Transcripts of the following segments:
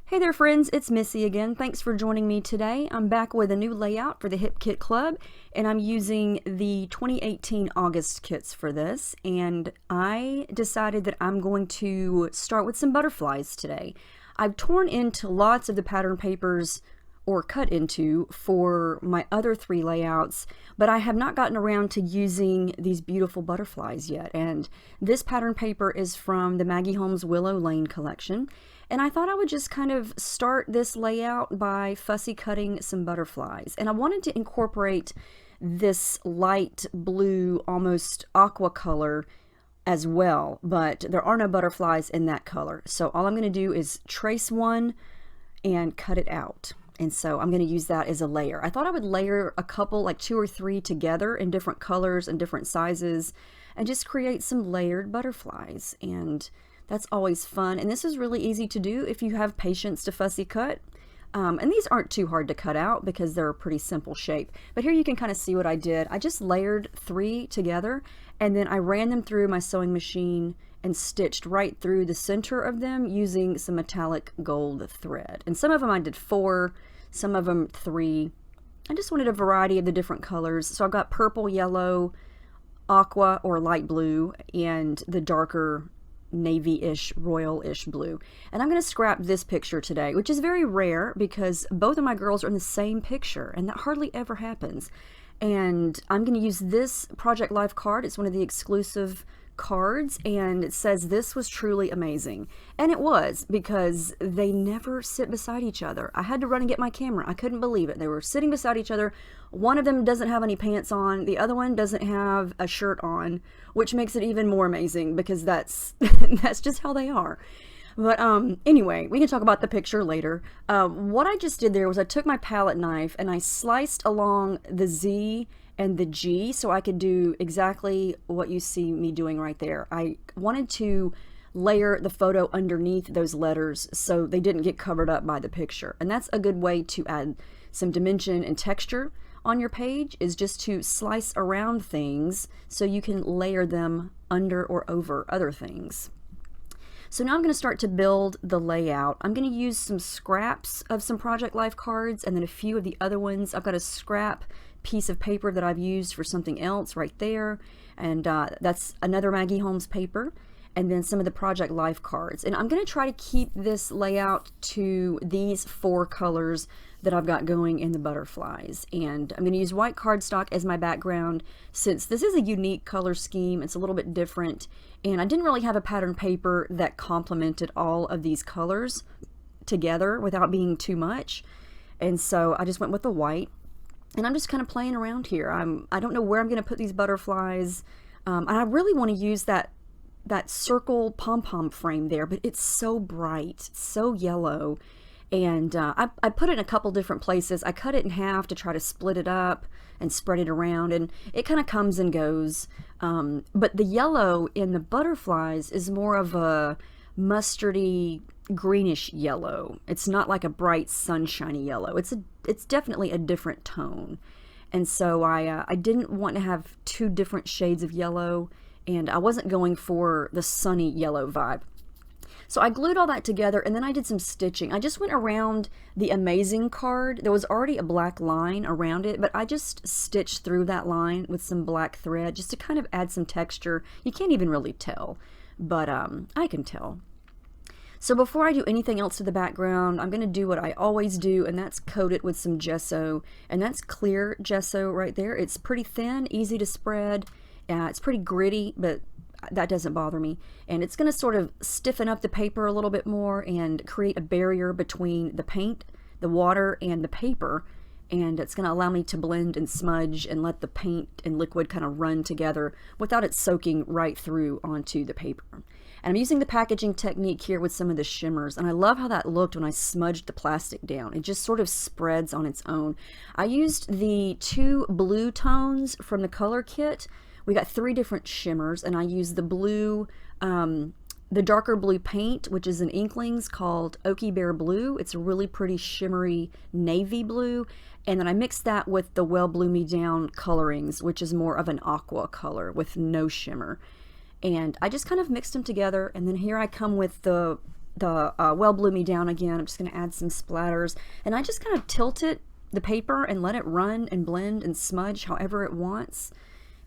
Hey there friends, it's Missy again. Thanks for joining me today. I'm back with a new layout for the Hip Kit Club, and I'm using the 2018 August kits for this, and I decided that I'm going to start with some butterflies today. I've torn into lots of the pattern papers or cut into for my other three layouts, but I have not gotten around to using these beautiful butterflies yet. And this pattern paper is from the Maggie Holmes Willow Lane collection. And I thought I would just kind of start this layout by fussy cutting some butterflies. And I wanted to incorporate this light blue, almost aqua color as well, but there are no butterflies in that color. So all I'm going to do is trace one and cut it out. And so I'm going to use that as a layer. I thought I would layer a couple, like 2 or 3 together in different colors and different sizes and just create some layered butterflies. And that's always fun. And this is really easy to do if you have patience to fussy cut. And these aren't too hard to cut out because they're a pretty simple shape. But here you can kind of see what I did. I just layered 3 together and then I ran them through my sewing machine and stitched right through the center of them using some metallic gold thread. And some of them I did 4, some of them 3. I just wanted a variety of the different colors. So I've got purple, yellow, aqua or light blue, and the darker navy-ish, royal-ish blue. And I'm going to scrap this picture today, which is very rare because both of my girls are in the same picture, and that hardly ever happens. And I'm going to use this Project Life card. It's one of the exclusive cards, and it says this was truly amazing. And it was, because they never sit beside each other. I had to run and get my camera. I couldn't believe it. They were sitting beside each other. One of them doesn't have any pants on, the other one doesn't have a shirt on, which makes it even more amazing because that's that's just how they are. But anyway, we can talk about the picture later. What I just did there was I took my palette knife and I sliced along the Z and the G so I could do exactly what you see me doing right there. I wanted to layer the photo underneath those letters so they didn't get covered up by the picture. And that's a good way to add some dimension and texture on your page, is just to slice around things so you can layer them under or over other things. So now I'm going to start to build the layout. I'm going to use some scraps of some Project Life cards and then a few of the other ones. I've got a scrap piece of paper that I've used for something else right there, and that's another Maggie Holmes paper, and then some of the Project Life cards. And I'm going to try to keep this layout to these 4 colors that I've got going in the butterflies. And I'm going to use white cardstock as my background since this is a unique color scheme. It's a little bit different, and I didn't really have a pattern paper that complemented all of these colors together without being too much, and so I just went with the white. And I'm just kind of playing around here. I don't know where I'm going to put these butterflies, and I really want to use that circle pom-pom frame there, but it's so bright, so yellow. And I put it in a couple different places. I cut it in half to try to split it up and spread it around, and it kind of comes and goes. But the yellow in the butterflies is more of a mustardy, greenish yellow. It's not like a bright sunshiny yellow. It's definitely a different tone. And so I didn't want to have 2 different shades of yellow, and I wasn't going for the sunny yellow vibe. So I glued all that together, and then I did some stitching. I just went around the Amazing card. There was already a black line around it, but I just stitched through that line with some black thread just to kind of add some texture. You can't even really tell, but I can tell. So before I do anything else to the background, I'm going to do what I always do, and that's coat it with some gesso. And that's clear gesso right there. It's pretty thin, easy to spread. It's pretty gritty, but that doesn't bother me. And it's going to sort of stiffen up the paper a little bit more and create a barrier between the paint, the water, and the paper. And it's going to allow me to blend and smudge and let the paint and liquid kind of run together without it soaking right through onto the paper. And I'm using the packaging technique here with some of the shimmers, and I love how that looked when I smudged the plastic down. It just sort of spreads on its own. I used the 2 blue tones from the color kit. We got 3 different shimmers, and I used the blue, the darker blue paint, which is an Inklings called Oaky Bear Blue. It's a really pretty shimmery navy blue. And then I mixed that with the Well Blue Me Down colorings, which is more of an aqua color with no shimmer. And I just kind of mixed them together, and then here I come with the the Well Blew Me Down again. I'm just going to add some splatters. And I just kind of tilt it, the paper, and let it run and blend and smudge however it wants.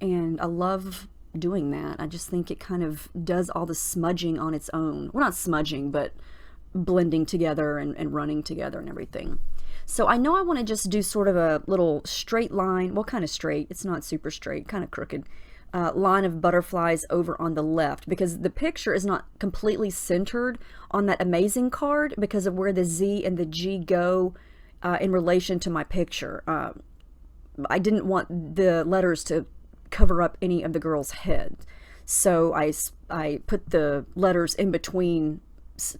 And I love doing that. I just think it kind of does all the smudging on its own. Well, not smudging, but blending together and running together and everything. So I know I want to just do sort of a little straight line, well, kind of straight, it's not super straight, kind of crooked, line of butterflies over on the left, because the picture is not completely centered on that amazing card because of where the Z and the G go in relation to my picture. I didn't want the letters to cover up any of the girls' head, so I put the letters in between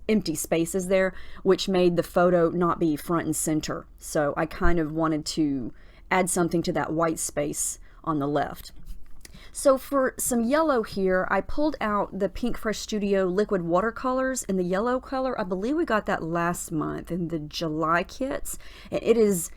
empty spaces there, which made the photo not be front and center. So I kind of wanted to add something to that white space on the left. So for some yellow here, I pulled out the Pink Fresh Studio liquid watercolors in the yellow color. I believe we got that last month in the July kits. And it is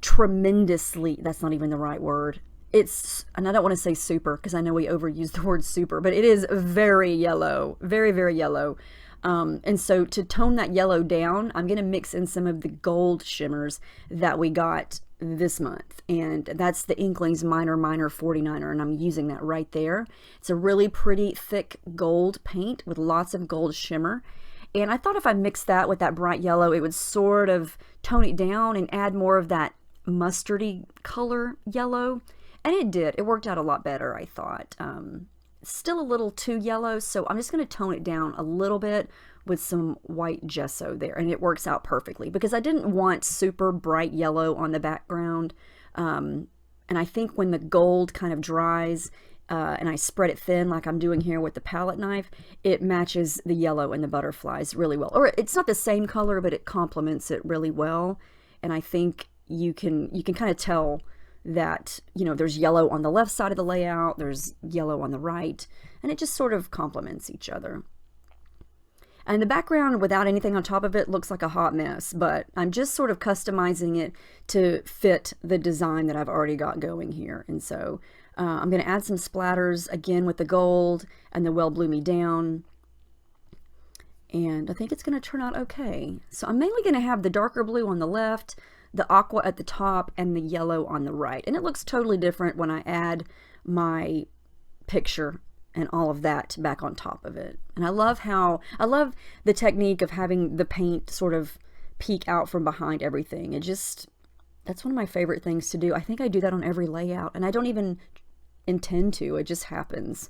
tremendously, that's not even the right word. And I don't want to say super because I know we overuse the word super, but it is very yellow, very, very yellow. And so to tone that yellow down, I'm going to mix in some of the gold shimmers that we got this month. And that's the Inklings Minor 49er, and I'm using that right there. It's a really pretty thick gold paint with lots of gold shimmer. And I thought if I mixed that with that bright yellow, it would sort of tone it down and add more of that mustardy color yellow. And it did. It worked out a lot better, I thought. Still a little too yellow, so I'm just going to tone it down a little bit with some white gesso there. And it works out perfectly because I didn't want super bright yellow on the background. And I think when the gold kind of dries and I spread it thin like I'm doing here with the palette knife, it matches the yellow and the butterflies really well. Or it's not the same color, but it complements it really well. And I think you can kind of tell that, you know, there's yellow on the left side of the layout, there's yellow on the right, and it just sort of complements each other. And the background without anything on top of it looks like a hot mess, but I'm just sort of customizing it to fit the design that I've already got going here. And so I'm going to add some splatters again with the gold and the Well Blew Me Down. And I think it's going to turn out okay. So I'm mainly going to have the darker blue on the left, the aqua at the top, and the yellow on the right. And it looks totally different when I add my picture and all of that back on top of it. And I love the technique of having the paint sort of peek out from behind everything. That's one of my favorite things to do. I think I do that on every layout, and I don't even intend to. It just happens.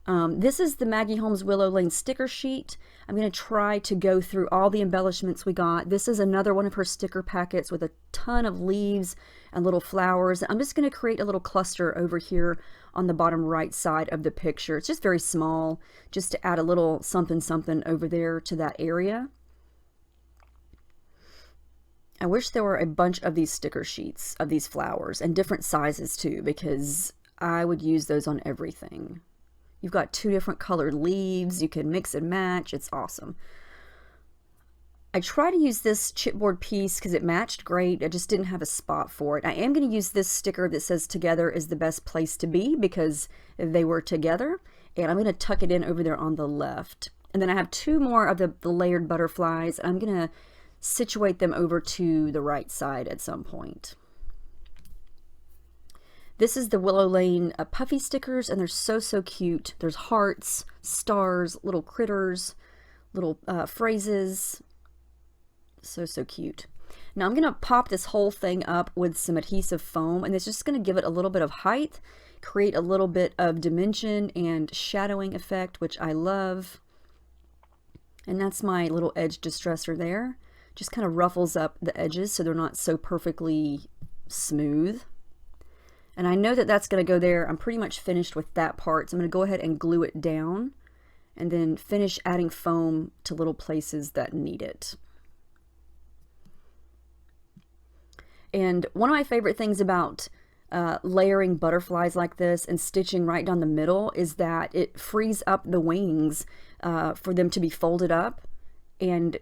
This is the Maggie Holmes Willow Lane sticker sheet. I'm going to try to go through all the embellishments we got. This is another one of her sticker packets with a ton of leaves and little flowers. I'm just going to create a little cluster over here on the bottom right side of the picture. It's just very small, just to add a little something something over there to that area. I wish there were a bunch of these sticker sheets of these flowers and different sizes too, because I would use those on everything. You've got 2 different colored leaves. You can mix and match. It's awesome. I try to use this chipboard piece because it matched great. I just didn't have a spot for it. I am going to use this sticker that says "Together is the best place to be" because they were together. And I'm going to tuck it in over there on the left. And then I have 2 more of the layered butterflies. And I'm going to situate them over to the right side at some point. This is the Willow Lane puffy stickers, and they're so, so cute. There's hearts, stars, little critters, little phrases. So, so cute. Now I'm going to pop this whole thing up with some adhesive foam, and it's just going to give it a little bit of height, create a little bit of dimension and shadowing effect, which I love. And that's my little edge distresser there. Just kind of ruffles up the edges so they're not so perfectly smooth. And I know that that's going to go there. I'm pretty much finished with that part. So I'm going to go ahead and glue it down and then finish adding foam to little places that need it. And one of my favorite things about layering butterflies like this and stitching right down the middle is that it frees up the wings for them to be folded up, and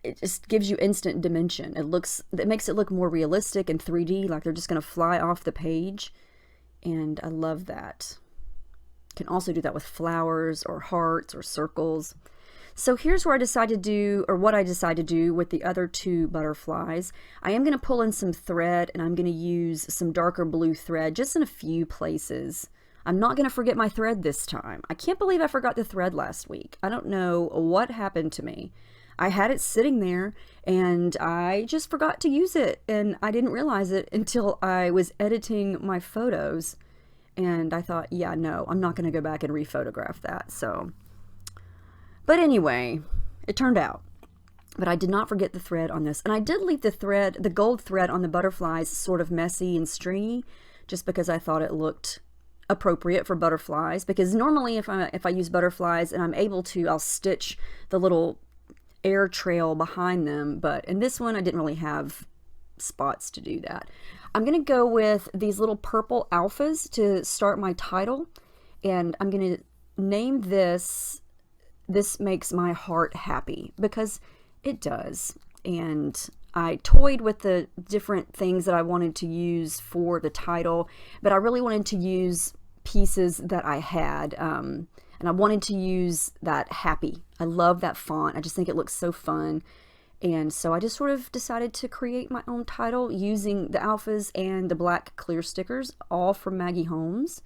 it just gives you instant dimension. It makes it look more realistic and 3D, like they're just going to fly off the page. And I love that. You can also do that with flowers or hearts or circles. So here's where I decided to do, or what I decided to do with the other two butterflies. I am going to pull in some thread, and I'm going to use some darker blue thread just in a few places. I'm not going to forget my thread this time. I can't believe I forgot the thread last week. I don't know what happened to me. I had it sitting there and I just forgot to use it, and I didn't realize it until I was editing my photos, and I thought, yeah, no, I'm not going to go back and rephotograph that. So, but anyway, it turned out. But I did not forget the thread on this, and I did leave the thread, the gold thread on the butterflies, sort of messy and stringy, just because I thought it looked appropriate for butterflies. Because normally if I use butterflies and I'm able to, I'll stitch the little air trail behind them, but in this one I didn't really have spots to do that. I'm gonna go with these little purple alphas to start my title, and I'm gonna name this Makes My Heart Happy, because it does. And I toyed with the different things that I wanted to use for the title, but I really wanted to use pieces that I had, and I wanted to use that happy. I love that font. I just think it looks so fun. And so I just sort of decided to create my own title using the alphas and the black clear stickers, all from Maggie Holmes.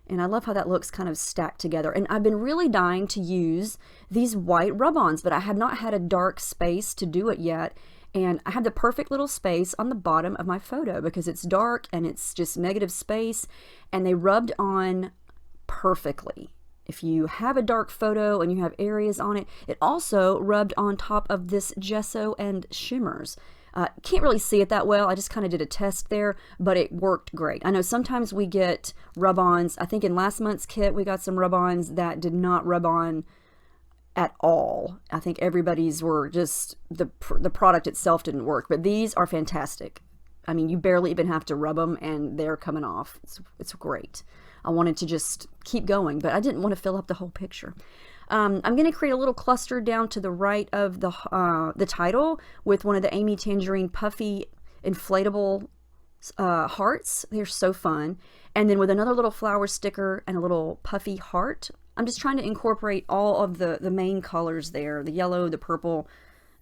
And I love how that looks kind of stacked together. And I've been really dying to use these white rub-ons, but I had not had a dark space to do it yet. And I had the perfect little space on the bottom of my photo because it's dark and it's just negative space, and they rubbed on perfectly. If you have a dark photo and you have areas on it, it also rubbed on top of this gesso and shimmers. Can't really see it that well. I just kind of did a test there, but it worked great. I know sometimes we get rub-ons. I think in last month's kit we got some rub-ons that did not rub on at all. I think everybody's were just, the product itself didn't work, but these are fantastic. I mean, you barely even have to rub them and they're coming off. It's great. I wanted to just keep going, but I didn't want to fill up the whole picture. I'm going to create a little cluster down to the right of the title with one of the Amy Tangerine puffy inflatable hearts. They're so fun. And then with another little flower sticker and a little puffy heart. I'm just trying to incorporate all of the main colors there, the yellow, the purple,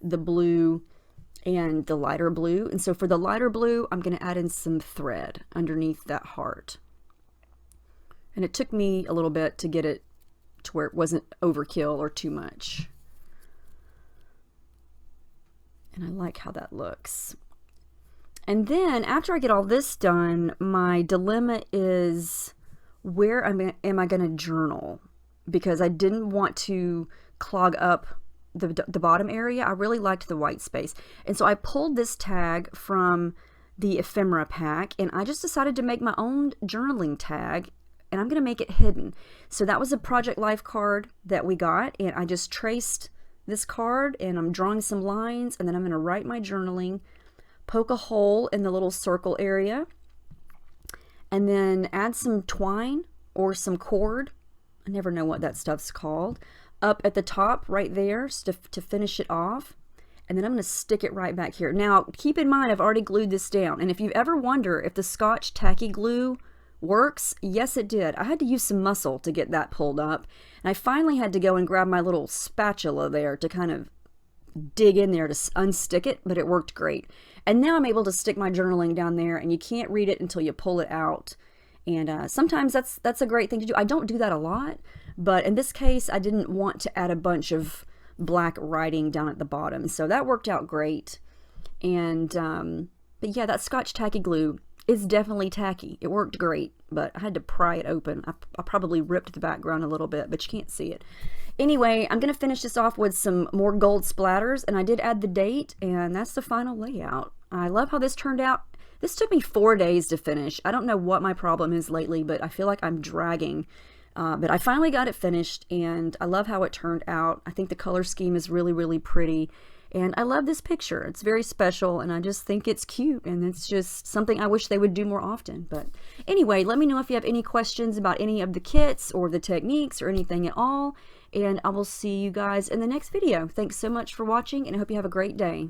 the blue, and the lighter blue. And so for the lighter blue, I'm going to add in some thread underneath that heart. And it took me a little bit to get it to where it wasn't overkill or too much. And I like how that looks. And then after I get all this done, my dilemma is, where am I going to journal? Because I didn't want to clog up the bottom area. I really liked the white space. And so I pulled this tag from the ephemera pack, and I just decided to make my own journaling tag, and I'm going to make it hidden. So that was a Project Life card that we got, and I just traced this card, and I'm drawing some lines, and then I'm going to write my journaling, poke a hole in the little circle area, and then add some twine or some cord. I never know what that stuff's called. Up at the top right there to finish it off. And then I'm going to stick it right back here. Now, keep in mind, I've already glued this down. And if you ever wonder if the Scotch tacky glue works, yes, it did. I had to use some muscle to get that pulled up. And I finally had to go and grab my little spatula there to kind of dig in there to unstick it, but it worked great. And now I'm able to stick my journaling down there, and you can't read it until you pull it out. And sometimes that's a great thing to do. I don't do that a lot, but in this case, I didn't want to add a bunch of black writing down at the bottom. So that worked out great. And, but yeah, that Scotch tacky glue is definitely tacky. It worked great, but I had to pry it open. I probably ripped the background a little bit, but you can't see it. Anyway, I'm going to finish this off with some more gold splatters, and I did add the date, and that's the final layout. I love how this turned out. This took me 4 days to finish. I don't know what my problem is lately, but I feel like I'm dragging. But I finally got it finished, and I love how it turned out. I think the color scheme is really, really pretty. And I love this picture. It's very special, and I just think it's cute, and it's just something I wish they would do more often. But anyway, let me know if you have any questions about any of the kits or the techniques or anything at all, and I will see you guys in the next video. Thanks so much for watching, and I hope you have a great day.